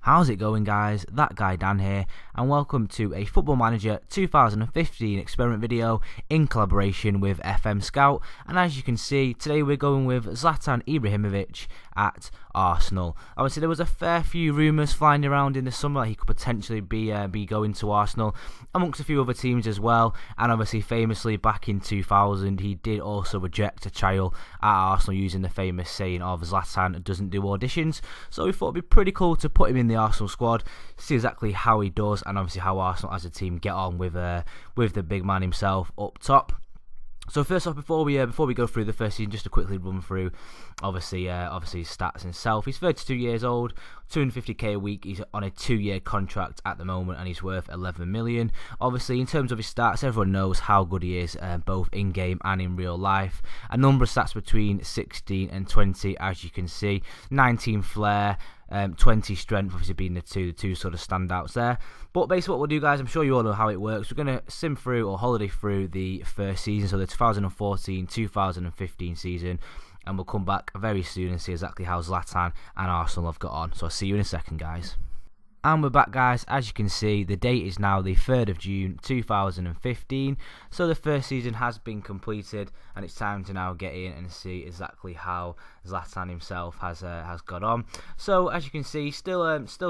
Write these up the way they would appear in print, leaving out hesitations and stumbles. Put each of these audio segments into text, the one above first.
How's it going, guys? That guy Dan here, and welcome to a Football Manager 2015 experiment video in collaboration with FMscout. And as you can see, today we're going with Zlatan Ibrahimovic at Arsenal. Obviously, there was a fair few rumours flying around in the summer that he could potentially be going to Arsenal, amongst a few other teams as well. And obviously, famously back in 2000, he did also reject a trial at Arsenal using the famous saying of Zlatan doesn't do auditions. So we thought it'd be pretty cool to put him in the Arsenal squad, see exactly how he does, and obviously how Arsenal as a team get on with the big man himself up top. So first off, before we go through the first season, just to quickly run through, obviously his stats himself. He's 32 years old, 250k a week. He's on a 2-year contract at the moment, and he's worth 11 million. Obviously, in terms of his stats, everyone knows how good he is, both in game and in real life. A number of stats between 16 and 20, as you can see. 19 flair. 20 strength, obviously being the two sort of standouts there. But basically what we'll do, guys, I'm sure you all know how it works. We're going to sim through or holiday through the first season, so the 2014-2015 season, and we'll come back very soon and see exactly how Zlatan and Arsenal have got on. So I'll see you in a second, guys. And we're back, guys. As you can see, the date is now the 3rd of June 2015. So the first season has been completed, and it's time to now get in and see exactly how Zlatan himself has got on. So as you can see, still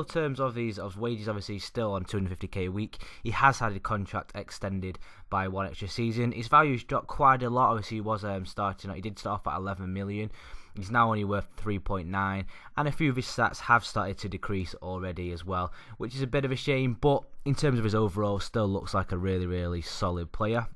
terms of wages, obviously still on 250k a week. He has had a contract extended by one extra season. His value's dropped quite a lot. Obviously, he was he did start off at 11 million. He's now only worth 3.9, and a few of his stats have started to decrease already as well, which is a bit of a shame, but in terms of his overall, still looks like a really, really solid player.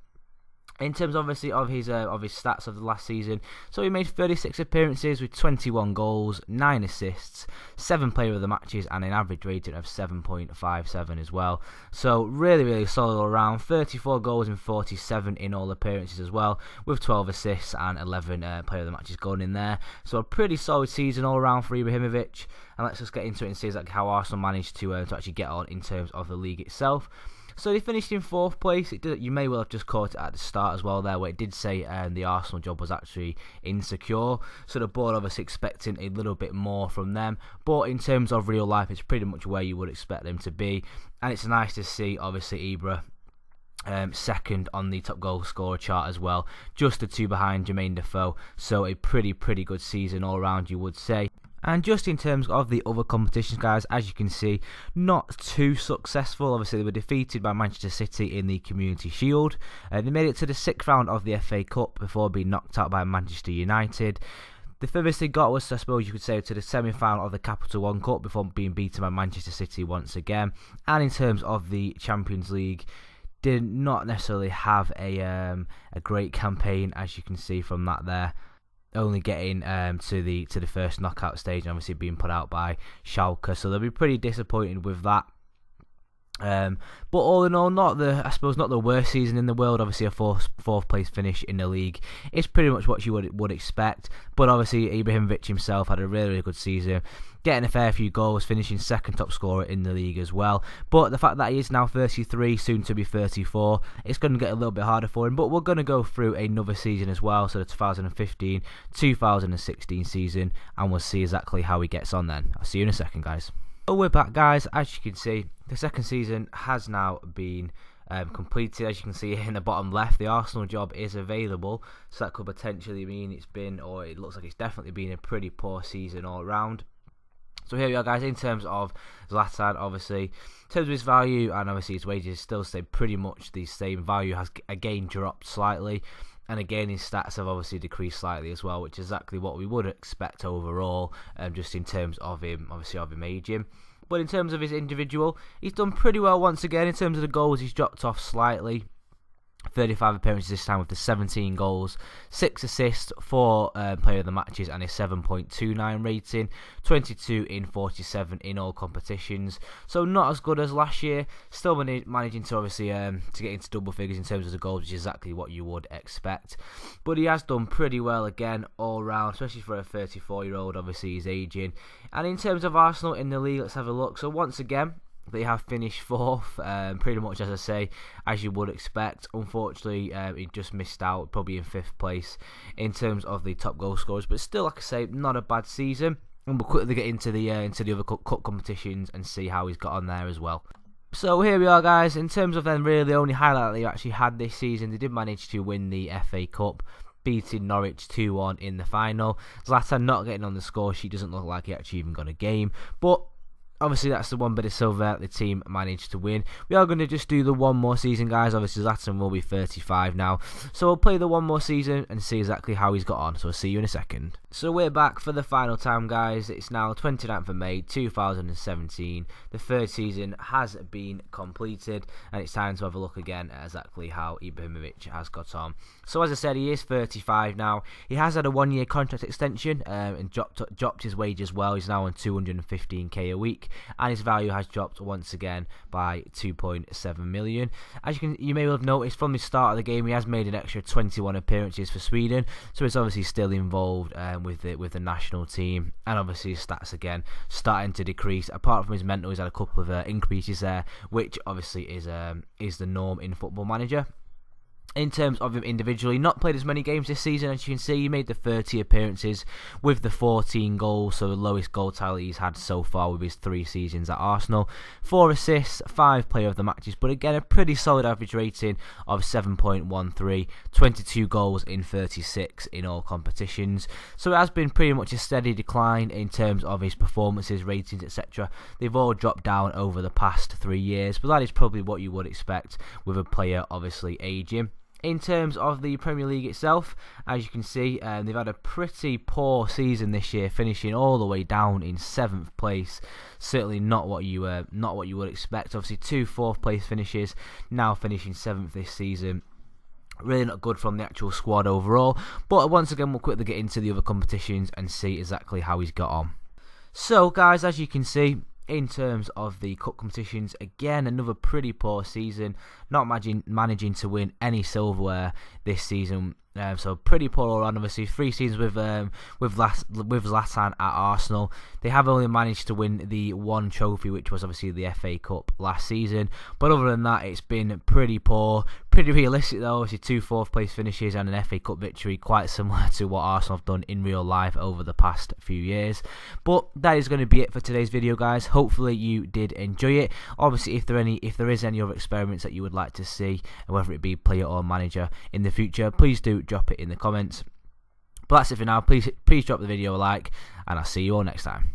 In terms, obviously, of his stats of the last season, so he made 36 appearances with 21 goals, 9 assists, 7 player of the matches, and an average rating of 7.57 as well. So really, really solid all around. 34 goals and 47 in all appearances as well, with 12 assists and 11 player of the matches going in there. So a pretty solid season all around for Ibrahimovic. And let's just get into it and see exactly how Arsenal managed to actually get on in terms of the league itself. So they finished in 4th place. You may well have just caught it at the start as well there, where it did say the Arsenal job was actually insecure. So the board obviously expecting a little bit more from them. But in terms of real life, it's pretty much where you would expect them to be. And it's nice to see, obviously, Ibra second on the top goal scorer chart as well. Just the 2 behind Jermaine Defoe. So a pretty good season all around, you would say. And just in terms of the other competitions, guys, as you can see, not too successful. Obviously, they were defeated by Manchester City in the Community Shield. They made it to the 6th round of the FA Cup before being knocked out by Manchester United. The furthest they got was, I suppose you could say, to the semi-final of the Capital One Cup before being beaten by Manchester City once again. And in terms of the Champions League, did not necessarily have a great campaign, as you can see from that there. Only getting to the first knockout stage, and obviously being put out by Schalke, so they'll be pretty disappointed with that. But all in all, not the worst season in the world. Obviously, a fourth place finish in the league is pretty much what you would expect. But obviously, Ibrahimovic himself had a really good season, getting a fair few goals, finishing 2nd top scorer in the league as well. But the fact that he is now 33, soon to be 34, it's going to get a little bit harder for him. But we're going to go through another season as well, so the 2015-2016 season, and we'll see exactly how he gets on then. I'll see you in a second, guys. So we're back, guys. As you can see, the second season has now been completed. As you can see in the bottom left, the Arsenal job is available, so that could potentially mean it looks like it's definitely been a pretty poor season all around. So here we are, guys. In terms of Zlatan, obviously, in terms of his value and obviously his wages still stay pretty much the same. Value has again dropped slightly, and again his stats have obviously decreased slightly as well, which is exactly what we would expect overall, just in terms of him, obviously of him aging. But in terms of his individual, he's done pretty well once again. In terms of the goals, he's dropped off slightly. 35 appearances this time with the 17 goals, 6 assists, 4 player of the matches, and a 7.29 rating, 22 in 47 in all competitions. So not as good as last year, still managing to obviously to get into double figures in terms of the goals, which is exactly what you would expect. But he has done pretty well again all round, especially for a 34-year-old, obviously he's aging. And in terms of Arsenal in the league, let's have a look. So once again, they have finished 4th, pretty much as I say, as you would expect. Unfortunately, he just missed out, probably in 5th place in terms of the top goal scorers, but still, like I say, not a bad season. and we'll quickly get into the other cup competitions and see how he's got on there as well. So here we are, guys. In terms of then really the only highlight they actually had this season, they did manage to win the FA Cup, beating Norwich 2-1 in the final. Zlatan not getting on the score sheet, doesn't look like he actually even got a game, but obviously that's the one bit of silver that the team managed to win. We are going to just do the one more season, guys. Obviously Zlatan will be 35 now, so we'll play the one more season and see exactly how he's got on. So I'll see you in a second. So we're back for the final time, guys. It's now 29th of May 2017. The third season has been completed, and it's time to have a look again at exactly how Ibrahimovic has got on. So as I said, he is 35 now. He has had a 1-year contract extension and dropped his wage as well. He's now on 215k a week, and his value has dropped once again by 2.7 million. As you may well have noticed from the start of the game, he has made an extra 21 appearances for Sweden, so he's obviously still involved with the national team, and obviously his stats again starting to decrease. Apart from his mental, he's had a couple of increases there, which obviously is the norm in Football Manager. In terms of him individually, not played as many games this season. As you can see, he made the 30 appearances with the 14 goals, so the lowest goal tally he's had so far with his 3 seasons at Arsenal. 4 assists, 5 player of the matches, but again a pretty solid average rating of 7.13, 22 goals in 36 in all competitions. So it has been pretty much a steady decline in terms of his performances, ratings, etc. They've all dropped down over the past 3 years, but that is probably what you would expect with a player obviously aging. In terms of the Premier League itself, as you can see, they've had a pretty poor season this year, finishing all the way down in 7th place. Certainly not what you would expect. Obviously, 2 4th place finishes, now finishing 7th this season. Really not good from the actual squad overall. But once again, we'll quickly get into the other competitions and see exactly how he's got on. So, guys, as you can see, in terms of the cup competitions, again another pretty poor season, not managing to win any silverware this season. So pretty poor all around. Obviously 3 seasons with Zlatan at Arsenal. They have only managed to win the 1 trophy, which was obviously the FA Cup last season. But other than that, it's been pretty poor. Pretty realistic though. Obviously 2 4th place finishes and an FA Cup victory, quite similar to what Arsenal have done in real life over the past few years. But that is going to be it for today's video, guys. Hopefully you did enjoy it. Obviously, if there is any other experiments that you would like to see, whether it be player or manager in the future, please do drop it in the comments. But that's it for now. Please drop the video a like, and I'll see you all next time.